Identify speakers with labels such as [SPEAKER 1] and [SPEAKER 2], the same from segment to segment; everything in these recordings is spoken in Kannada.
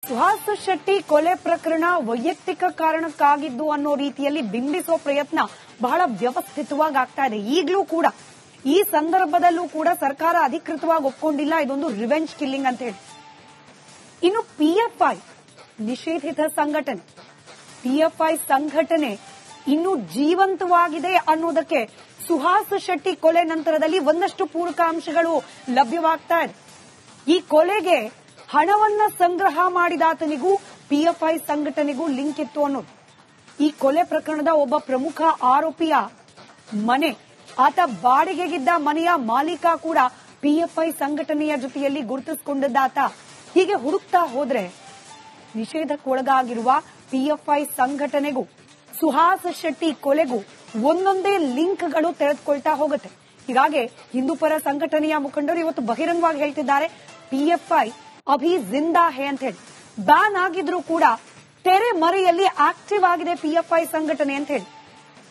[SPEAKER 1] ಸುಹಾಸ್ ಶೆಟ್ಟಿ ಕೊಲೆ ಪ್ರಕರಣ ವೈಯಕ್ತಿಕ ಕಾರಣಕ್ಕಾಗಿದ್ದು ಅನ್ನೋ ರೀತಿಯಲ್ಲಿ ಬಿಂಬಿಸುವ ಪ್ರಯತ್ನ ಬಹಳ ವ್ಯವಸ್ಥಿತವಾಗಿ ಆಗ್ತಾ ಇದೆ. ಈಗಲೂ ಕೂಡ ಈ ಸಂದರ್ಭದಲ್ಲೂ ಕೂಡ ಸರ್ಕಾರ ಅಧಿಕೃತವಾಗಿ ಒಪ್ಕೊಂಡಿಲ್ಲ ಇದೊಂದು ರಿವೆಂಜ್ ಕಿಲ್ಲಿಂಗ್ ಅಂತ ಹೇಳಿ. ಇನ್ನು ಪಿಎಫ್ಐ ನಿಷೇಧಿತ ಸಂಘಟನೆ, ಪಿಎಫ್ಐ ಸಂಘಟನೆ ಇನ್ನೂ ಜೀವಂತವಾಗಿದೆ ಅನ್ನೋದಕ್ಕೆ ಸುಹಾಸ್ ಶೆಟ್ಟಿ ಕೊಲೆ ನಂತರದಲ್ಲಿ ಒಂದಷ್ಟು ಪೂರಕ ಅಂಶಗಳು ಲಭ್ಯವಾಗ್ತಾ ಇದೆ. ಈ ಕೊಲೆಗೆ ಹಣವನ್ನ ಸಂಗ್ರಹ ಮಾಡಿದಾತನಿಗೂ ಪಿಎಫ್ಐ ಸಂಘಟನೆಗೂ ಲಿಂಕ್ ಇತ್ತು ಅನ್ನೋದು. ಈ ಕೊಲೆ ಪ್ರಕರಣದ ಒಬ್ಬ ಪ್ರಮುಖ ಆರೋಪಿಯ ಮನೆ, ಆತ ಬಾಡಿಗೆಗಿದ್ದ ಮನೆಯ ಮಾಲೀಕ ಕೂಡ ಪಿಎಫ್ಐ ಸಂಘಟನೆಯ ಜೊತೆಯಲ್ಲಿ ಗುರುತಿಸಿಕೊಂಡಿದ್ದಾತ. ಹೀಗೆ ಹುಡುಕ್ತಾ ಹೋದ್ರೆ ನಿಷೇಧಕ್ಕೊಳಗಾಗಿರುವ ಪಿಎಫ್ಐ ಸಂಘಟನೆಗೂ ಸುಹಾಸ್ ಶೆಟ್ಟಿ ಕೊಲೆಗೂ ಒಂದೊಂದೇ ಲಿಂಕ್ಗಳು ತೆರೆದುಕೊಳ್ತಾ ಹೋಗುತ್ತೆ. ಹೀಗಾಗಿ ಹಿಂದೂಪರ ಸಂಘಟನೆಯ ಮುಖಂಡರು ಇವತ್ತು ಬಹಿರಂಗವಾಗಿ ಹೇಳ್ತಿದ್ದಾರೆ, ಪಿಎಫ್ಐ ಅಭಿ ಜಿಂದಾ ಹೇ ಅಂತ ಹೇಳಿ. ಬ್ಯಾನ್ ಆಗಿದ್ರೂ ಕೂಡ ತೆರೆ ಮರೆಯಲ್ಲಿ ಆಕ್ಟಿವ್ ಆಗಿದೆ ಪಿಎಫ್ಐ ಸಂಘಟನೆ ಅಂತ ಹೇಳಿ.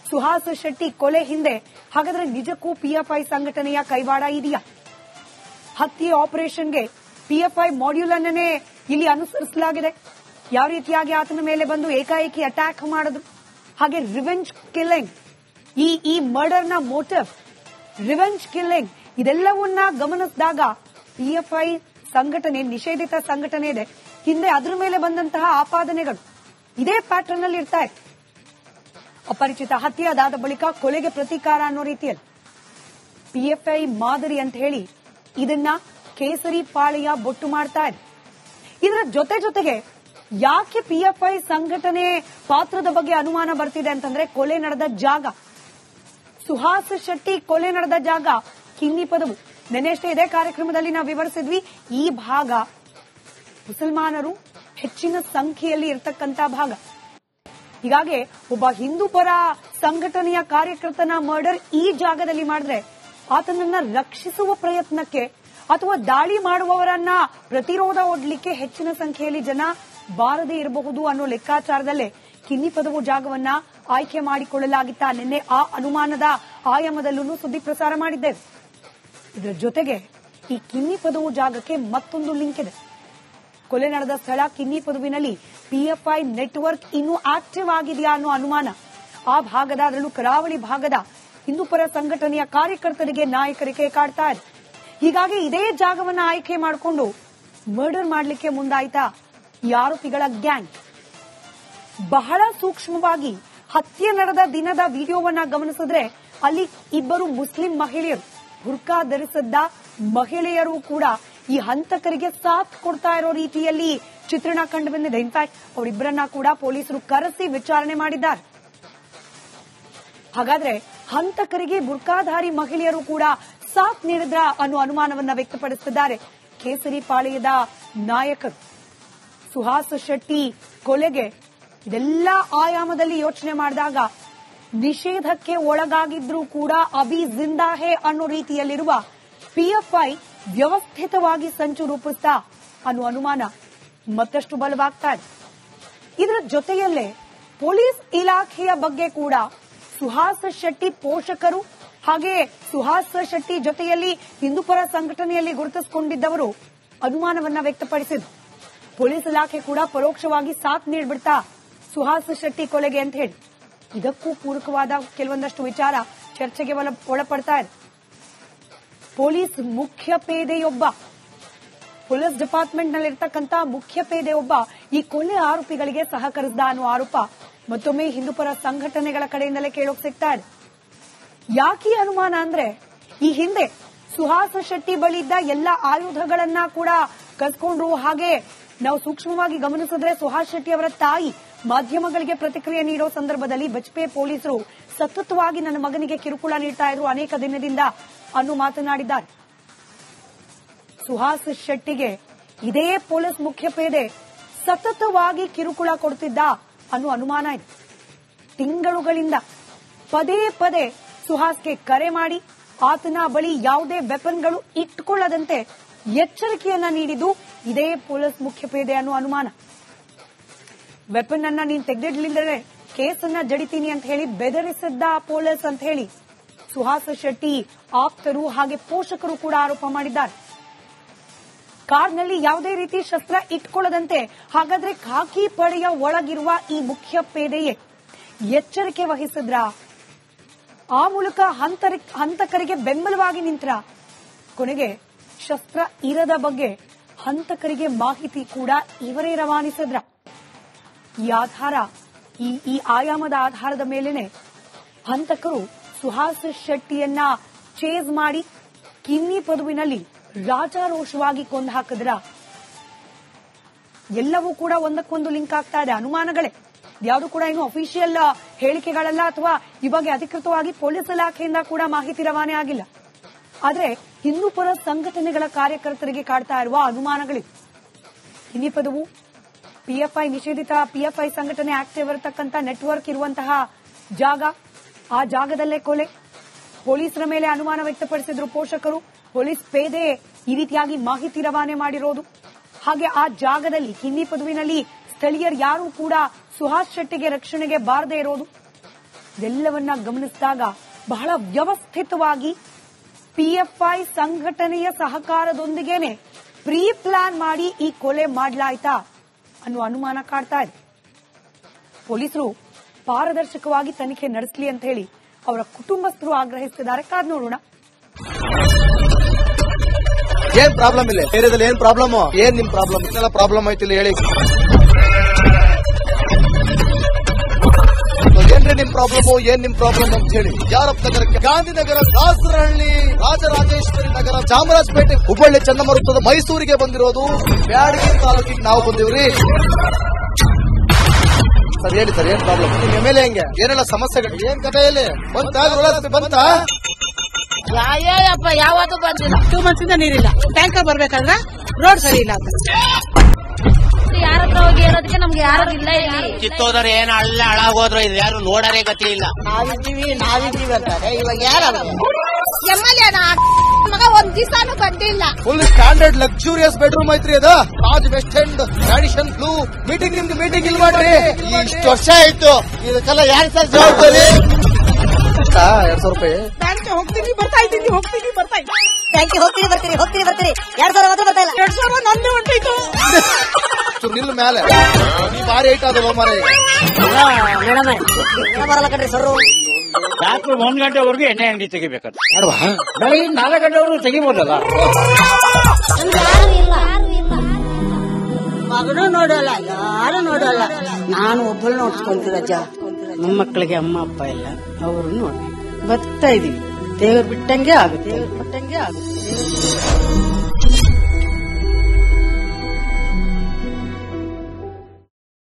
[SPEAKER 1] ಸುಹಾಸ್ ಶೆಟ್ಟಿ ಕೊಲೆ ಹಿಂದೆ ಹಾಗಾದ್ರೆ ನಿಜಕ್ಕೂ ಪಿಎಫ್ಐ ಸಂಘಟನೆಯ ಕೈವಾಡ ಇದೆಯಾ? ಹತ್ಯೆ ಆಪರೇಷನ್ಗೆ ಪಿಎಫ್ಐ ಮಾಡ್ಯೂಲ್ ಅನ್ನೇ ಇಲ್ಲಿ ಅನುಸರಿಸಲಾಗಿದೆ. ಯಾವ ರೀತಿಯಾಗಿ ಆತನ ಮೇಲೆ ಬಂದು ಏಕಾಏಕಿ ಅಟ್ಯಾಕ್ ಮಾಡಿದ್ರು, ಹಾಗೆ ರಿವೆಂಜ್ ಕಿಲ್ಲಿಂಗ್, ಈ ಮರ್ಡರ್ನ ಮೋಟಿವ್ ರಿವೆಂಜ್ ಕಿಲ್ಲಿಂಗ್, ಇದೆಲ್ಲವನ್ನ ಗಮನಿಸಿದಾಗ ಪಿಎಫ್ಐ ಸಂಘಟನೆ ನಿಷೇಧಿತ ಸಂಘಟನೆ ಇದೆ. ಹಿಂದೆ ಅದರ ಮೇಲೆ ಬಂದಂತಹ ಆಪಾದನೆಗಳು ಇದೇ ಪ್ಯಾಟರ್ನ್ ಅಲ್ಲಿ ಇರ್ತಾ ಇದೆ. ಅಪರಿಚಿತ ಹತ್ಯೆ ಅದಾದ ಬಳಿಕ ಕೊಲೆಗೆ ಪ್ರತೀಕಾರ ಅನ್ನೋ ರೀತಿಯಲ್ಲಿ ಪಿಎಫ್ಐ ಮಾದರಿ ಅಂತ ಹೇಳಿ ಇದನ್ನ ಕೇಸರಿ ಪಾಳೆಯ ಬೊಟ್ಟು ಮಾಡ್ತಾ ಇದೆ. ಇದರ ಜೊತೆಗೆ ಯಾಕೆ ಪಿಎಫ್ಐ ಸಂಘಟನೆ ಪಾತ್ರದ ಬಗ್ಗೆ ಅನುಮಾನ ಬರ್ತಿದೆ ಅಂತಂದ್ರೆ ಕೊಲೆ ನಡೆದ ಜಾಗ, ಸುಹಾಸ್ ಶೆಟ್ಟಿ ಕೊಲೆ ನಡೆದ ಜಾಗ ಕಿನ್ನಿ ಪದವು. ನೆನೆಯಷ್ಟೇ ಇದೇ ಕಾರ್ಯಕ್ರಮದಲ್ಲಿ ನಾವು ವಿವರಿಸಿದ್ವಿ. ಈ ಭಾಗ ಮುಸಲ್ಮಾನರು ಹೆಚ್ಚಿನ ಸಂಖ್ಯೆಯಲ್ಲಿ ಇರತಕ್ಕಂತ ಭಾಗ. ಹೀಗಾಗಿ ಒಬ್ಬ ಹಿಂದೂ ಪರ ಸಂಘಟನೆಯ ಕಾರ್ಯಕರ್ತನ ಮರ್ಡರ್ ಈ ಜಾಗದಲ್ಲಿ ಮಾಡಿದ್ರೆ ಆತನನ್ನ ರಕ್ಷಿಸುವ ಪ್ರಯತ್ನಕ್ಕೆ ಅಥವಾ ದಾಳಿ ಮಾಡುವವರನ್ನ ಪ್ರತಿರೋಧ ಒಡ್ಲಿಕ್ಕೆ ಹೆಚ್ಚಿನ ಸಂಖ್ಯೆಯಲ್ಲಿ ಜನ ಬಾರದೇ ಇರಬಹುದು ಅನ್ನೋ ಲೆಕ್ಕಾಚಾರದಲ್ಲೇ ಕಿನ್ನಿ ಪದವು ಜಾಗವನ್ನ ಆಯ್ಕೆ ಮಾಡಿಕೊಳ್ಳಲಾಗಿತ್ತ. ನಿನ್ನೆ ಆ ಅನುಮಾನದ ಆಯಾಮದಲ್ಲೂ ಸುದ್ದಿ ಪ್ರಸಾರ ಮಾಡಿದ್ದೇವೆ. ಇದರ ಜೊತೆಗೆ ಈ ಕಿನ್ನಿ ಪದವು ಜಾಗಕ್ಕೆ ಮತ್ತೊಂದು ಲಿಂಕ್ ಇದೆ. ಕೊಲೆ ನಡೆದ ಸ್ಥಳ ಕಿನ್ನಿ ಪದವಿನಲ್ಲಿ ಪಿಎಫ್ಐ ನೆಟ್ವರ್ಕ್ ಇನ್ನೂ ಆಕ್ಟಿವ್ ಆಗಿದೆಯಾ ಅನ್ನೋ ಅನುಮಾನ ಆ ಭಾಗದ, ಅದರಲ್ಲೂ ಕರಾವಳಿ ಭಾಗದ ಹಿಂದೂಪರ ಸಂಘಟನೆಯ ಕಾರ್ಯಕರ್ತರಿಗೆ, ನಾಯಕರಿಗೆ ಕಾಡ್ತಾ ಇದೆ. ಹೀಗಾಗಿ ಇದೇ ಜಾಗವನ್ನ ಆಯ್ಕೆ ಮಾಡಿಕೊಂಡು ಮರ್ಡರ್ ಮಾಡಲಿಕ್ಕೆ ಮುಂದಾಯ್ತಾ ಈ ಆರೋಪಿಗಳ ಗ್ಯಾಂಗ್. ಬಹಳ ಸೂಕ್ಷ್ಮವಾಗಿ ಹತ್ಯೆ ನಡೆದ ದಿನದ ವಿಡಿಯೋವನ್ನ ಗಮನಿಸಿದ್ರೆ ಅಲ್ಲಿ ಇಬ್ಬರು ಮುಸ್ಲಿಂ ಮಹಿಳೆಯರು, ಬುರ್ಕಾ ಧರಿಸಿದ್ದ ಮಹಿಳೆಯರು ಕೂಡ ಈ ಹಂತಕರಿಗೆ ಸಾಥ್ ಕೊಡ್ತಾ ಇರೋ ರೀತಿಯಲ್ಲಿ ಚಿತ್ರಣ ಕಂಡು ಬಂದಿದೆ. ಇನ್ಫ್ಯಾಕ್ಟ್ ಅವರಿಬ್ಬರನ್ನ ಕೂಡ ಪೊಲೀಸರು ಕರೆಸಿ ವಿಚಾರಣೆ ಮಾಡಿದ್ದಾರೆ. ಹಾಗಾದ್ರೆ ಹಂತಕರಿಗೆ ಬುರ್ಕಾಧಾರಿ ಮಹಿಳೆಯರು ಕೂಡ ಸಾಥ್ ನೀಡಿದ್ರ ಅನ್ನೋ ಅನುಮಾನವನ್ನ ವ್ಯಕ್ತಪಡಿಸುತ್ತಿದ್ದಾರೆ ಕೇಸರಿ ಪಾಳೆಯದ ನಾಯಕರು. ಸುಹಾಸ್ ಶೆಟ್ಟಿ ಕೊಲೆಗೆ ಇದೆಲ್ಲ ಆಯಾಮದಲ್ಲಿ ಯೋಚನೆ ಮಾಡಿದಾಗ ನಿಷೇಧಕ್ಕೆ ಒಳಗಾಗಿದ್ರೂ ಕೂಡ ಅಭಿ ಜಿಂದಾ ಹೇ ಅನ್ನೋ ರೀತಿಯಲ್ಲಿರುವ ಪಿಎಫ್ಐ ವ್ಯವಸ್ಥಿತವಾಗಿ ಸಂಚು ರೂಪಿಸ್ತಾ ಅನ್ನೋ ಅನುಮಾನ ಮತ್ತಷ್ಟು ಬಲವಾಗ್ತಾ ಇದೆ. ಇದರ ಜೊತೆಯಲ್ಲೇ ಪೊಲೀಸ್ ಇಲಾಖೆಯ ಬಗ್ಗೆ ಕೂಡ ಸುಹಾಸ್ ಶೆಟ್ಟಿ ಪೋಷಕರು ಹಾಗೆ ಸುಹಾಸ್ ಶೆಟ್ಟಿ ಜೊತೆಯಲ್ಲಿ ಹಿಂದೂಪರ ಸಂಘಟನೆಯಲ್ಲಿ ಗುರುತಿಸಿಕೊಂಡಿದ್ದವರು ಅನುಮಾನವನ್ನ ವ್ಯಕ್ತಪಡಿಸಿದ್ರು. ಪೊಲೀಸ್ ಇಲಾಖೆ ಕೂಡ ಪರೋಕ್ಷವಾಗಿ ಸಾಥ್ ನೀಡ್ಬಿಡ್ತಾ ಸುಹಾಸ್ ಶೆಟ್ಟಿ ಕೊಲೆಗೆ ಅಂತ ಹೇಳಿ. ಇದಕ್ಕೂ ಪೂರಕವಾದ ಕೆಲವೊಂದಷ್ಟು ವಿಚಾರ ಚರ್ಚೆಗೆ ಒಳಪಡ್ತಾ ಇದೆ. ಪೊಲೀಸ್ ಮುಖ್ಯ ಪೇದೆಯೊಬ್ಬ, ಪೊಲೀಸ್ ಡಿಪಾರ್ಟ್ಮೆಂಟ್ ನಲ್ಲಿರ್ತಕ್ಕಂಥ ಮುಖ್ಯ ಪೇದೆಯೊಬ್ಬ ಈ ಕೊಲೆ ಆರೋಪಿಗಳಿಗೆ ಸಹಕರಿಸಿದ ಅನ್ನೋ ಆರೋಪ ಮತ್ತೊಮ್ಮೆ ಹಿಂದೂಪರ ಸಂಘಟನೆಗಳ ಕಡೆಯಿಂದಲೇ ಕೇಳೋಕ್ ಸಿಗ್ತಾ ಇದೆ. ಯಾಕೆ ಅನುಮಾನ ಅಂದ್ರೆ ಈ ಹಿಂದೆ ಸುಹಾಸ್ ಶೆಟ್ಟಿ ಬಳಿ ಇದ್ದ ಎಲ್ಲ ಆಯುಧಗಳನ್ನ ಕೂಡ ಕಸ್ಕೊಂಡ್ರು. ಹಾಗೆ ನಾವು ಸೂಕ್ಷ್ಮವಾಗಿ ಗಮನಿಸಿದ್ರೆ ಸುಹಾಸ್ ಶೆಟ್ಟಿ ಅವರ ತಾಯಿ ಮಾಧ್ಯಮಗಳಿಗೆ ಪ್ರತಿಕ್ರಿಯೆ ನೀಡೋ ಸಂದರ್ಭದಲ್ಲಿ ಬಜ್ಪೆ ಪೊಲೀಸರು ಸತತವಾಗಿ ನನ್ನ ಮಗನಿಗೆ ಕಿರುಕುಳ ನೀಡ್ತಾ ಇದ್ರು ಅನೇಕ ದಿನದಿಂದ ಅನ್ನೋ ಮಾತನಾಡಿದ್ದಾರೆ. ಸುಹಾಸ್ ಶೆಟ್ಟಿಗೆ ಇದೇ ಪೊಲೀಸ್ ಮುಖ್ಯ ಪೇದೆ ಸತತವಾಗಿ ಕಿರುಕುಳ ಕೊಡ್ತಿದ್ದ ಅನ್ನೋ ಅನುಮಾನ ಇದೆ. ತಿಂಗಳುಗಳಿಂದ ಪದೇ ಪದೇ ಸುಹಾಸ್ಗೆ ಕರೆ ಮಾಡಿ ಆತನ ಬಳಿ ಯಾವುದೇ ವೆಪನ್ಗಳು ಇಟ್ಟುಕೊಳ್ಳದಂತೆ ಎಚ್ಚರಿಕೆಯನ್ನ ನೀಡಿದ್ದು ಇದೇ ಪೊಲೀಸ್ ಮುಖ್ಯ ಪೇದೆ ಅನ್ನೋ ಅನುಮಾನ. ವೆಪನ್ ಅನ್ನ ನೀನ್ ತೆಗೆದಿಡ್ಲಿಲ್ಲದ್ರೆ ಕೇಸನ್ನ ಜಡಿತೀನಿ ಅಂತ ಹೇಳಿ ಬೆದರಿಸಿದ್ದ ಪೊಲೀಸ್ ಅಂತ ಹೇಳಿ ಸುಹಾಸ್ ಶೆಟ್ಟಿ ಆಪ್ತರು ಹಾಗೆ ಪೋಷಕರು ಕೂಡ ಆರೋಪ ಮಾಡಿದ್ದಾರೆ. ಕಾರ್ನಲ್ಲಿ ಯಾವುದೇ ರೀತಿ ಶಸ್ತ್ರ ಇಟ್ಕೊಳ್ಳದಂತೆ. ಹಾಗಾದ್ರೆ ಖಾಕಿ ಪಡೆಯ ಒಳಗಿರುವ ಈ ಮುಖ್ಯ ಪೇದೆಯೇ ಎಚ್ಚರಿಕೆ ವಹಿಸಿದ್ರ? ಆ ಮೂಲಕ ಹಂತಕರಿಗೆ ಬೆಂಬಲವಾಗಿ ನಿಂತ್ರ? ಕೊನೆಗೆ ಶಸ್ತ್ರ ಇರದ ಬಗ್ಗೆ ಹಂತಕರಿಗೆ ಮಾಹಿತಿ ಕೂಡ ಇವರೇ ರವಾನಿಸಿದ್ರ? ಈ ಆಯಾಮದ ಆಧಾರದ ಮೇಲೆನೆ ಹಂತಕರು ಸುಹಾಸ್ ಶೆಟ್ಟಿಯನ್ನ ಚೇಸ್ ಮಾಡಿ ಕಿನ್ನಿ ಪದುವಿನಲ್ಲಿ ರಾಜಾರೋಷವಾಗಿ ಕೊಂದು ಹಾಕಿದ್ರ? ಎಲ್ಲವೂ ಕೂಡ ಒಂದಕ್ಕೊಂದು ಲಿಂಕ್ ಆಗ್ತಾ ಇದೆ. ಅನುಮಾನಗಳೇ, ಯಾವುದು ಕೂಡ ಇನ್ನು ಅಫಿಷಿಯಲ್ ಹೇಳಿಕೆಗಳಲ್ಲ ಅಥವಾ ಈ ಬಗ್ಗೆ ಅಧಿಕೃತವಾಗಿ ಪೊಲೀಸ್ ಇಲಾಖೆಯಿಂದ ಕೂಡ ಮಾಹಿತಿ ರವಾನೆ ಆಗಿಲ್ಲ. ಆದ್ರೆ ಹಿಂದೂಪರ ಸಂಘಟನೆಗಳ ಕಾರ್ಯಕರ್ತರಿಗೆ ಕಾಡ್ತಾ ಇರುವ ಅನುಮಾನಗಳಿವೆ. ಕಿನ್ನಿ ಪದವು ಪಿಎಫ್ಐ ನಿಷೇಧಿತ ಪಿಎಫ್ಐ ಸಂಘಟನೆ ಆಕ್ಟಿವ್ ಇರತಕ್ಕಂಥ ನೆಟ್ವರ್ಕ್ ಇರುವಂತಹ ಜಾಗ. ಆ ಜಾಗದಲ್ಲೇ ಕೊಲೆ. ಪೊಲೀಸರ ಮೇಲೆ ಅನುಮಾನ ವ್ಯಕ್ತಪಡಿಸಿದ್ರು ಪೋಷಕರು. ಪೊಲೀಸ್ ಪೇದೆ ಈ ರೀತಿಯಾಗಿ ಮಾಹಿತಿ ರವಾನೆ ಮಾಡಿರೋದು. ಹಾಗೆ ಆ ಜಾಗದಲ್ಲಿ ಕಿನ್ನಿ ಪದುವಿನಲ್ಲಿ ಸ್ಥಳೀಯರು ಯಾರೂ ಕೂಡ ಸುಹಾಸ್ ಶೆಟ್ಟಿಗೆ ರಕ್ಷಣೆಗೆ ಬಾರದೇ ಇರೋದು. ಇದೆಲ್ಲವನ್ನ ಗಮನಿಸಿದಾಗ ಬಹಳ ವ್ಯವಸ್ಥಿತವಾಗಿ ಪಿಎಫ್ಐ ಸಂಘಟನೆಯ ಸಹಕಾರದೊಂದಿಗೇನೆ ಪ್ರೀ ಪ್ಲಾನ್ ಮಾಡಿ ಈ ಕೊಲೆ ಮಾಡಲಾಯ್ತಾ ಅನ್ನುವ ಅನುಮಾನ ಕಾಡ್ತಾ ಇದೆ. ಪೊಲೀಸರು ಪಾರದರ್ಶಕವಾಗಿ ತನಿಖೆ ನಡೆಸಲಿ ಅಂತ ಹೇಳಿ ಅವರ ಕುಟುಂಬಸ್ಥರು ಆಗ್ರಹಿಸುತ್ತಿದ್ದಾರೆ. ಕಾದ್ ನೋಡೋಣ.
[SPEAKER 2] ಏನ್ ಪ್ರಾಬ್ಲಮ್ ಇಲ್ಲ ಏರಿಯಾದಲ್ಲಿ? ಏನ್ ಪ್ರಾಬ್ಲಮ್? ಏನ್ ನಿಮ್ ಪ್ರಾಬ್ಲಮ್? ಇದೆಲ್ಲ ಪ್ರಾಬ್ಲಮ್ ಆಯ್ತಿಲ್ಲ ಹೇಳಿ. ಏನ್ರಿ ನಿಮ್ ಪ್ರಾಬ್ಲಮ್? ಏನ್ ನಿಮ್ ಪ್ರಾಬ್ಲಮ್ ಅಂತ ಹೇಳಿ. ಯಾರಪ್ಪ ನಗರಕ್ಕೆ? ಗಾಂಧಿನಗರ, ದಾಸರಹಳ್ಳಿ, ರಾಜರಾಜೇಶ್ವರಿ ನಗರ, ಚಾಮರಾಜಪೇಟೆ, ಹುಬ್ಬಳ್ಳಿ, ಚನ್ನಮರುತ್ತದ, ಮೈಸೂರಿಗೆ ಬಂದಿರೋದು. ಬ್ಯಾಡಗಿ ತಾಲೂಕಿಗೆ ನಾವು ಬಂದಿವ್ರಿ. ಸರ್ ಹೇಳಿ ಸರ್, ಏನ್ ಪ್ರಾಬ್ಲಮ್? ನಿಮ್ ಎಮ್ಎಲ್ಎ ಹೆಂಗೆ? ಏನೆಲ್ಲ ಸಮಸ್ಯೆಗಳು? ಏನ್ ಕಥೆಯಲ್ಲಿ ಬಂತ?
[SPEAKER 3] ಯಾಯಪ್ಪ ಯಾವತ್ತೂ ಬಂದಿಲ್ಲ. 2 months ಇಂದ ನೀರಿಲ್ಲ. ಟ್ಯಾಂಕರ್ ಬರ್ಬೇಕಾದ್ರೆ ರೋಡ್ ಸರಿ ಇಲ್ಲ. ಯಾರ ಹತ್ರ ಹೋಗಿ ಹೇಳೋದಕ್ಕೆ ನಮ್ಗೆ ಯಾರು ಇಲ್ಲ.
[SPEAKER 4] ಕಿತ್ತೋದ್ರೆ ಏನ್ ಅಲ್ಲ ಹಾಳಾಗೋದ್ರು ಇದು ಯಾರು ನೋಡರೇ ಗತಿ ಇಲ್ಲ.
[SPEAKER 3] ನಾವಿದ್ದೀವಿ ಅಂತಾರೆ. ಇವಾಗ ಯಾರು ಎಮ್ಎಲ್ಎ ಮಗ ಒಂದ್ ದಿವಸಾನು ಬಂದಿಲ್ಲ.
[SPEAKER 2] ಫುಲ್ ಸ್ಟ್ಯಾಂಡರ್ಡ್ ಲಕ್ಸುರಿಯಸ್ ಬೆಡ್ರೂಮ್ ಐತ್ರಿ ಅದು. Taj West End tradition blue. Meeting ನಿಮ್ದು ಮೀಟಿಂಗ್ ಇಲ್ಲಿ ಮಾಡ್ರಿ. ಇಷ್ಟು ವರ್ಷ ಆಯ್ತು. ಇದಕ್ಕೆಲ್ಲ ಯಾರು ಸರ್ ಜವಾಬ್ದಾರಿ? 2,000 ರೂಪಾಯಿ
[SPEAKER 3] ಬ್ಯಾಂಕ್ ಹೋಗ್ತೀನಿ ಬರ್ತಾ ಇದ್ದೀನಿ.
[SPEAKER 5] ಬ್ಯಾಂಕಿಗೆ ಹೋಗ್ತೀನಿ ಬರ್ತೀರಿ 2,000 ಮಾತ್ರ ಬರ್ತಾ ಇಲ್ಲ.
[SPEAKER 3] 2,000 ನಂದು ಹೊಂಟೈತು.
[SPEAKER 2] ನಿಲ್ ಮೇಲೆ ಭಾರಿ ಐಟ್ ಅದು ಮಾರ.
[SPEAKER 5] ಬರಲ್ಲ ಕಣ್ರಿ ಸರ್.
[SPEAKER 4] ರಾತ್ರಿ 1 ಗಂಟೆವರೆಗೂ ಎಣ್ಣೆ ಅಂಗಡಿ ತೆಗಿಬೇಕಾದ್ರೆ ಬೆಳಗ್ಗೆ 4 ಗಂಟೆವರೆಗೂ ತೆಗಿಬೋದಲ್ಲ.
[SPEAKER 3] ಮಗನೂ ನೋಡಲ್ಲ, ಯಾರು ನೋಡಲ್ಲ. ನಾನು ಒಬ್ಬಳು ನೋಡ್ಕೊಂತೀರಜ್ಜ. ಮೊಮ್ಮಕ್ಕಳಿಗೆ ಅಮ್ಮ ಅಪ್ಪ ಇಲ್ಲ, ಅವರು ನೋಡಿ ಬದುಕ್ತಾ ಇದೀವಿ. ದೇವರು ಬಿಟ್ಟಂಗೆ ಆಗುತ್ತೆ.